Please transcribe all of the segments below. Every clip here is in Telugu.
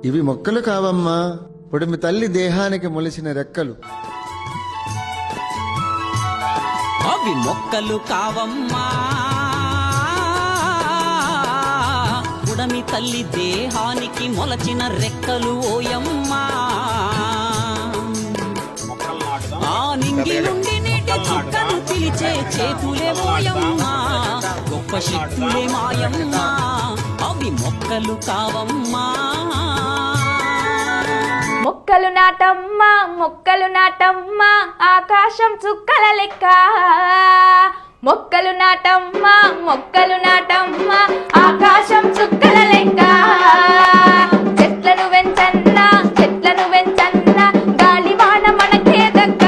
ఇవి మొక్కలు కావమ్మా, పొడిమి తల్లి దేహానికి మొలిచిన రెక్కలు. అవి మొక్కలు కావమ్మా, పుడమి తల్లి దేహానికి మొలచిన రెక్కలు ఓయమ్మా. ఆ నింగి నుండి నీటి చుక్కను పిలిచే చేతులే ఓయమ్మా, గొప్ప శక్తులే మాయమ్మా. అవి మొక్కలు కావమ్మా. మొక్కలు నాటమ్మా, మొక్కలు నాటమ్మా, ఆకాశం చుక్కల లెక్క. మొక్కలు నాటమ్మా, మొక్కలు నాటమ్మా, ఆకాశం చుక్కల లెక్క. చెట్లను వెంచన్నా, చెట్లను వెంచన్నా, గాలివాన మనకే దక్క.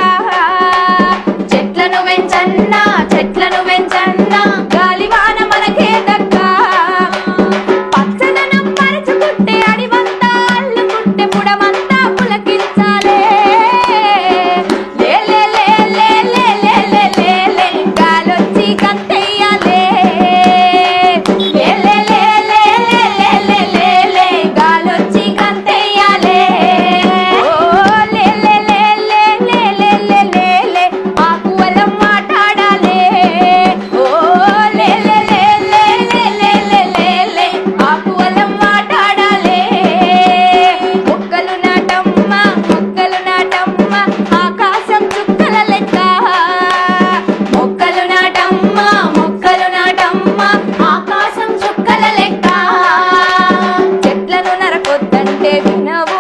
చెట్లను వెంచన్నా, చెట్లను వెంచన్నా, గాలివాన మనకే దక్క. పచ్చదనం పరచుకుంటే అడివంతా అల్లుకుంటే పుడమంతా పులకించాలే. లే లే లే లే లే లే లే లే లే, గాలొచ్చి గంతెయ్యాలే. లే లే లే లే లే లే లే లే లే, గాలొచ్చి గంతెయ్యాలే. ఓ లే లే లే లే లే లే లే లే లే, ఆకువలం మాట్లాడాలే. ఓ లే లే లే లే లే లే లే లే లే, ఆకువలం మాట్లాడాలే. మొక్కలు నాటమ్మా, మొక్కలు నాటమ్మా, ఆకాశం చుక్కల లెక్క. మొక్కలు నాటమ్మా, మొక్కలు నాటమ్మా, ఆకాశం చుక్కల లెక్క. చెట్లను నరకొద్దంటే వినవు